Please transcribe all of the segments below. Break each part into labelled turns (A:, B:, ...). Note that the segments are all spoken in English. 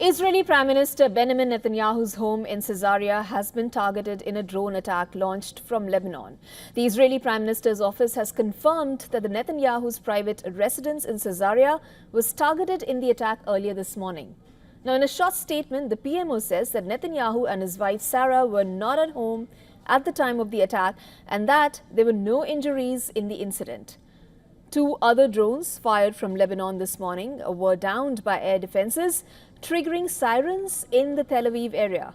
A: Israeli Prime Minister Benjamin Netanyahu's home in Caesarea has been targeted in a drone attack launched from Lebanon. The Israeli Prime Minister's office has confirmed that the Netanyahu's private residence in Caesarea was targeted in the attack earlier this morning. Now, in a short statement, the PMO says that Netanyahu and his wife Sarah were not at home at the time of the attack and that there were no injuries in the incident. 2 other drones fired from Lebanon this morning were downed by air defenses, triggering sirens in the Tel Aviv area.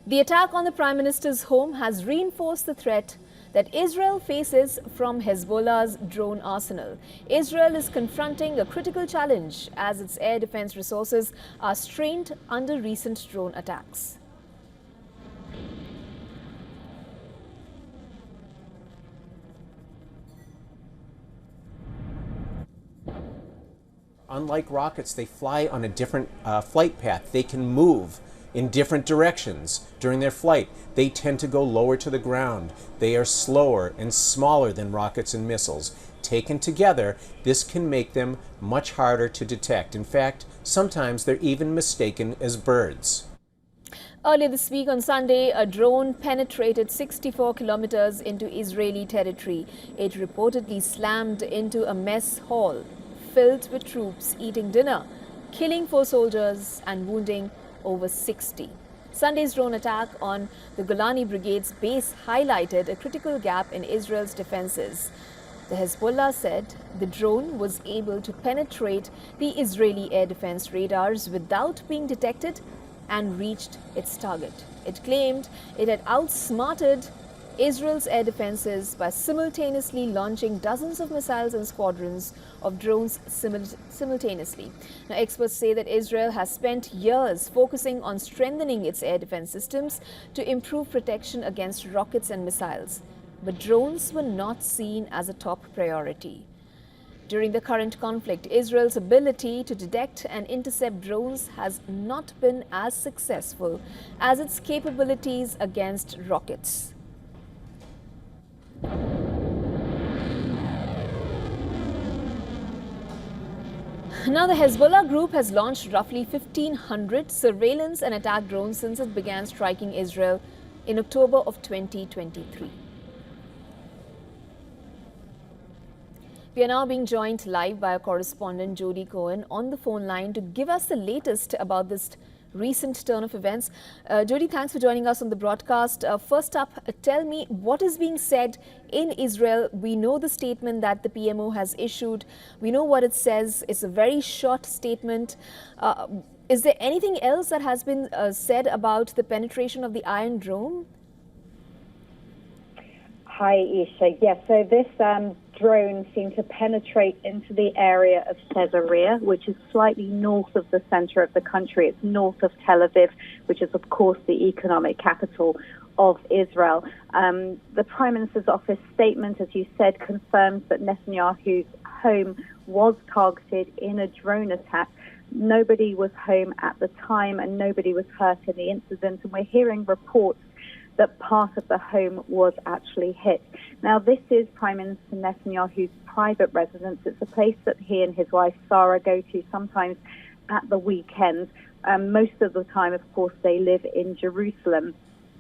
A: The attack on the Prime Minister's home has reinforced the threat that Israel faces from Hezbollah's drone arsenal. Israel is confronting a critical challenge as its air defense resources are strained under recent drone attacks.
B: Unlike rockets, they fly on a different flight path. They can move in different directions during their flight. They tend to go lower to the ground. They are slower and smaller than rockets and missiles. Taken together, this can make them much harder to detect. In fact, sometimes they're even mistaken as birds.
A: Earlier this week on Sunday, a drone penetrated 64 kilometers into Israeli territory. It reportedly slammed into a mess hall filled with troops eating dinner, killing 4 soldiers and wounding over 60. Sunday's drone attack on the Golani Brigade's base highlighted a critical gap in Israel's defenses. The Hezbollah said the drone was able to penetrate the Israeli air defense radars without being detected and reached its target. It claimed it had outsmarted Israel's air defenses by simultaneously launching dozens of missiles and squadrons of drones simultaneously. Now, experts say that Israel has spent years focusing on strengthening its air defense systems to improve protection against rockets and missiles. But drones were not seen as a top priority. During the current conflict, Israel's ability to detect and intercept drones has not been as successful as its capabilities against rockets. Now, the Hezbollah group has launched roughly 1,500 surveillance and attack drones since it began striking Israel in October of 2023. We are now being joined live by our correspondent Jody Cohen on the phone line to give us the latest about this recent turn of events. Jody, thanks for joining us on the broadcast. First up, tell me what is being said in Israel. We know the statement that the PMO has issued. We know what it says. It's a very short statement. Is there anything else that has been said about the penetration of the Iron Dome?
C: Hi, Isha. Yes, so this drone seemed to penetrate into the area of Caesarea, which is slightly north of the center of the country. It's north of Tel Aviv, which is, of course, the economic capital of Israel. The Prime Minister's office statement, as you said, confirms that Netanyahu's home was targeted in a drone attack. Nobody was home at the time and nobody was hurt in the incident. And we're hearing reports that part of the home was actually hit. Now, this is Prime Minister Netanyahu's private residence. It's a place that he and his wife Sarah go to sometimes at the weekends. Most of the time, of course, they live in Jerusalem.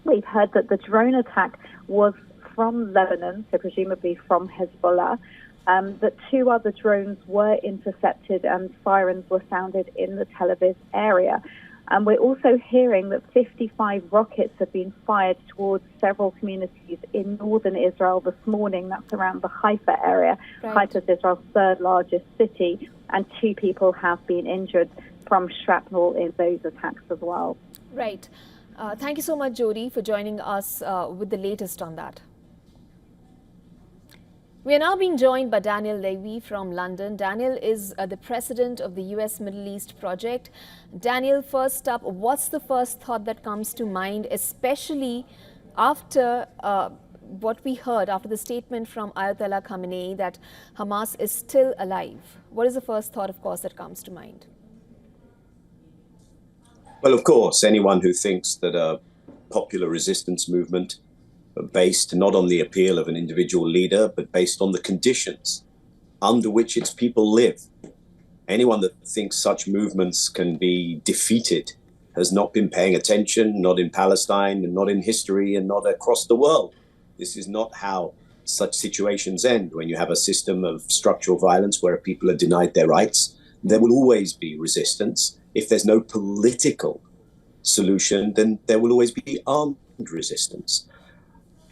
C: We've heard that the drone attack was from Lebanon, so presumably from Hezbollah, that 2 other drones were intercepted and sirens were sounded in the Tel Aviv area. And we're also hearing that 55 rockets have been fired towards several communities in northern Israel this morning. That's around the Haifa area.
A: Right.
C: Haifa is Israel's 3rd largest city, and 2 people have been injured from shrapnel in those attacks as well.
A: Right. Thank you so much, Jody, for joining us with the latest on that. We are now being joined by Daniel Levy from London. Daniel is the president of the US Middle East Project. Daniel, first up, what's the first thought that comes to mind, especially after what we heard after the statement from Ayatollah Khamenei that Hamas is still alive? What is the first thought, of course, that comes to mind?
D: Well, of course, anyone who thinks that a popular resistance movement based not on the appeal of an individual leader, but based on the conditions under which its people live, Anyone that thinks such movements can be defeated has not been paying attention, not in Palestine, and not in history, and not across the world. This is not how such situations end. When you have a system of structural violence where people are denied their rights, there will always be resistance. If there's no political solution, then there will always be armed resistance.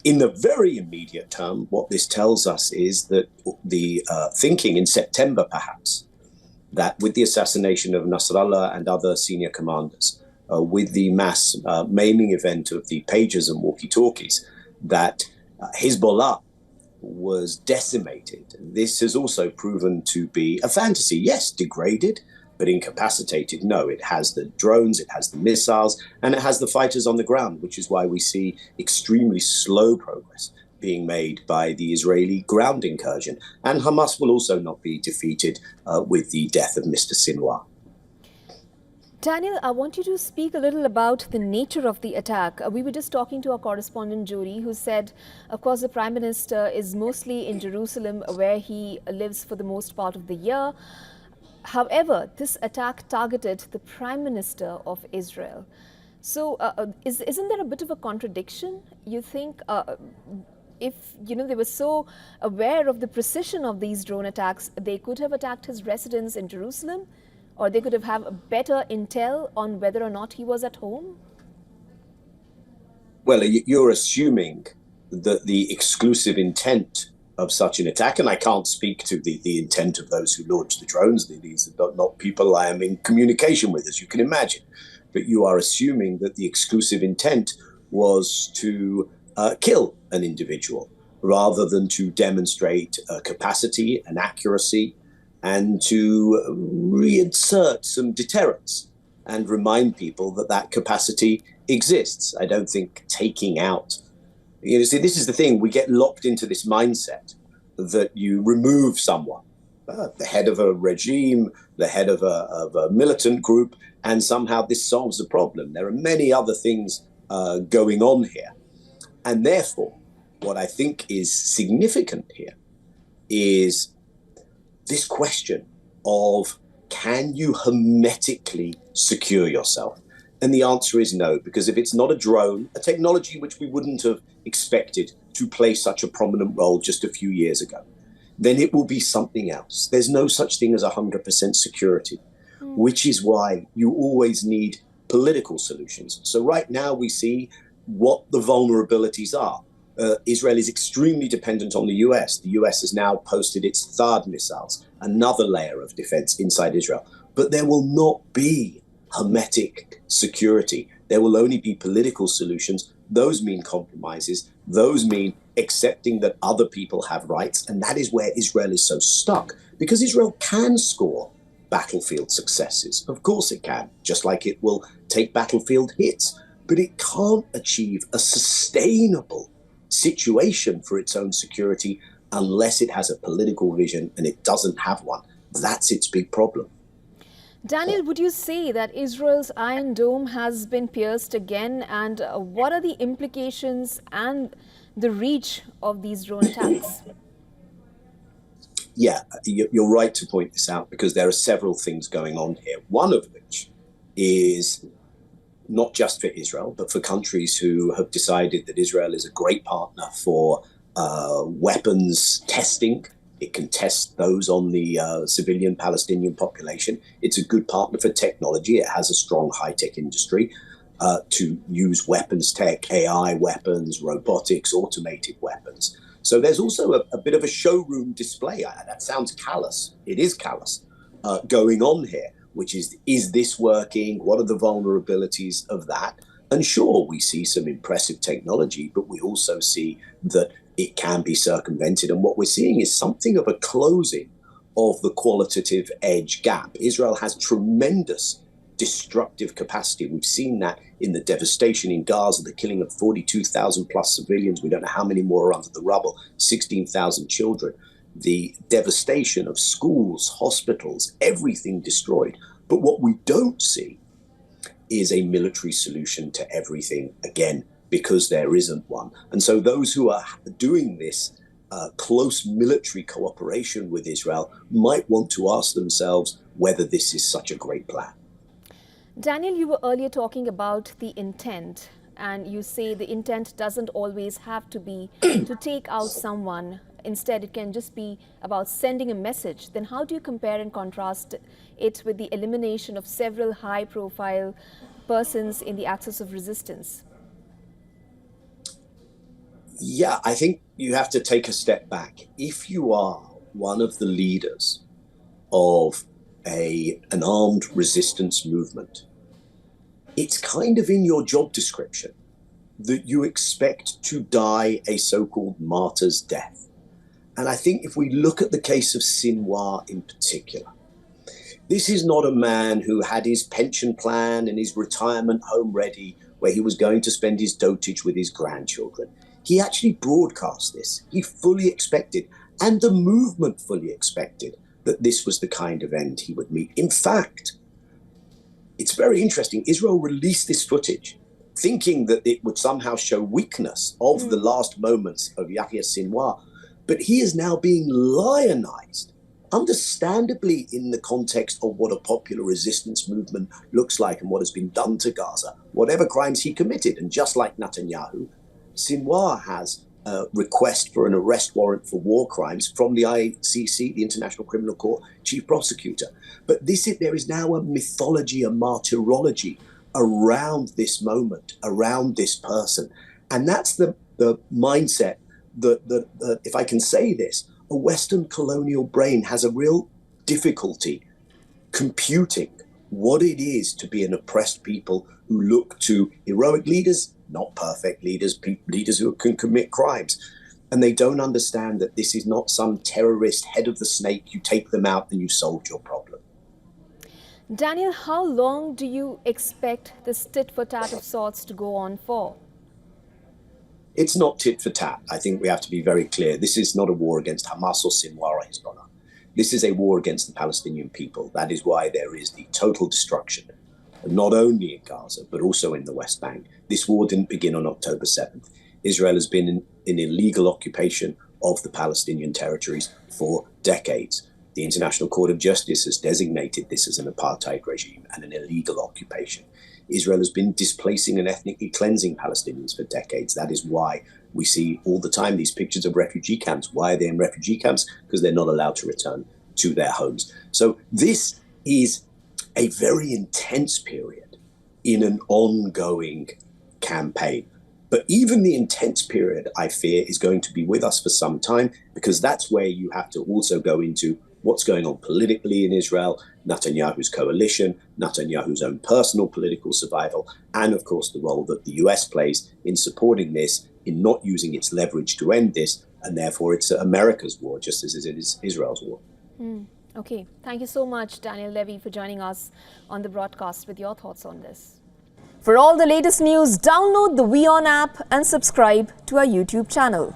D: In the very immediate term, what this tells us is that the thinking in September, perhaps, that with the assassination of Nasrallah and other senior commanders, with the mass maiming event of the pagers and walkie-talkies, that Hezbollah was decimated. This has also proven to be a fantasy. Yes, degraded, but incapacitated. No, it has the drones, it has the missiles, and it has the fighters on the ground, which is why we see extremely slow progress being made by the Israeli ground incursion. And Hamas will also not be defeated with the death of Mr. Sinwar.
A: Daniel, I want you to speak a little about the nature of the attack. We were just talking to our correspondent, Jody, who said, of course, the Prime Minister is mostly in Jerusalem, where he lives for the most part of the year. However, this attack targeted the Prime Minister of Israel. So isn't there a bit of a contradiction? You think if they were so aware of the precision of these drone attacks, they could have attacked his residence in Jerusalem? Or they could have better intel on whether or not he was at home?
D: Well, you're assuming that the exclusive intent of such an attack, and I can't speak to the intent of those who launched the drones. These are not people I am in communication with, as you can imagine. But you are assuming that the exclusive intent was to kill an individual rather than to demonstrate capacity and accuracy, and to reinsert some deterrence and remind people that that capacity exists. I don't think taking out, see, this is the thing, we get locked into this mindset that you remove someone, the head of a regime, the head of a militant group, and somehow this solves the problem. There are many other things going on here. And therefore, what I think is significant here is this question of, can you hermetically secure yourself? And the answer is no, because if it's not a drone, a technology which we wouldn't have expected to play such a prominent role just a few years ago, then it will be something else. There's no such thing as 100% security, which is why you always need political solutions. So right now we see what the vulnerabilities are. Israel is extremely dependent on the US. The US has now posted its THAAD missiles, another layer of defense inside Israel. But there will not be hermetic security. There will only be political solutions. Those mean compromises. Those mean accepting that other people have rights. And that is where Israel is so stuck, because Israel can score battlefield successes. Of course it can, just like it will take battlefield hits. But it can't achieve a sustainable situation for its own security unless it has a political vision, and it doesn't have one. That's its big problem.
A: Daniel, would you say that Israel's Iron Dome has been pierced again, and what are the implications and the reach of these drone attacks?
D: Yeah, you're right to point this out, because there are several things going on here. One of which is not just for Israel, but for countries who have decided that Israel is a great partner for weapons testing. It can test those on the civilian Palestinian population. It's a good partner for technology. It has a strong high-tech industry to use weapons tech, AI weapons, robotics, automated weapons. So there's also a bit of a showroom display. That sounds callous. It is callous going on here, which is this working? What are the vulnerabilities of that? And sure, we see some impressive technology, but we also see that it can be circumvented. And what we're seeing is something of a closing of the qualitative edge gap. Israel has tremendous destructive capacity. We've seen that in the devastation in Gaza, the killing of 42,000 plus civilians. We don't know how many more are under the rubble, 16,000 children. The devastation of schools, hospitals, everything destroyed. But what we don't see is a military solution to everything, again, because there isn't one. And so those who are doing this close military cooperation with Israel might want to ask themselves whether this is such a great plan.
A: Daniel, you were earlier talking about the intent, and you say the intent doesn't always have to be to take out someone. Instead, it can just be about sending a message. Then how do you compare and contrast it with the elimination of several high-profile persons in the axis of resistance?
D: Yeah, I think you have to take a step back. If you are one of the leaders of an armed resistance movement, it's kind of in your job description that you expect to die a so-called martyr's death. And I think if we look at the case of Sinwar in particular, this is not a man who had his pension plan and his retirement home ready, where he was going to spend his dotage with his grandchildren. He actually broadcast this. He fully expected, and the movement fully expected, that this was the kind of end he would meet. In fact, it's very interesting. Israel released this footage thinking that it would somehow show weakness of the last moments of Yahya Sinwar. But he is now being lionized, understandably in the context of what a popular resistance movement looks like and what has been done to Gaza, whatever crimes he committed. And just like Netanyahu, Sinwar has a request for an arrest warrant for war crimes from the ICC, the International Criminal Court chief prosecutor. But there is now a mythology, a martyrology around this moment, around this person. And that's the mindset that, if I can say this, a Western colonial brain has a real difficulty computing what it is to be an oppressed people who look to heroic leaders, not perfect leaders, leaders who can commit crimes. And they don't understand that this is not some terrorist head of the snake. You take them out and you solved your problem.
A: Daniel, how long do you expect this tit for tat of sorts to go on for?
D: It's not tit for tat. I think we have to be very clear. This is not a war against Hamas or Sinwar or Hezbollah. This is a war against the Palestinian people. That is why there is the total destruction, not only in Gaza, but also in the West Bank. This war didn't begin on October 7th. Israel has been in illegal occupation of the Palestinian territories for decades. The International Court of Justice has designated this as an apartheid regime and an illegal occupation. Israel has been displacing and ethnically cleansing Palestinians for decades. That is why we see all the time these pictures of refugee camps. Why are they in refugee camps? Because they're not allowed to return to their homes. So this is a very intense period in an ongoing campaign. But even the intense period, I fear, is going to be with us for some time, because that's where you have to also go into what's going on politically in Israel, Netanyahu's coalition, Netanyahu's own personal political survival, and of course the role that the US plays in supporting this, in not using its leverage to end this, and therefore it's America's war, just as it is Israel's war.
A: Okay, thank you so much, Daniel Levy, for joining us on the broadcast with your thoughts on this. For all the latest news, download the WION app and subscribe to our YouTube channel.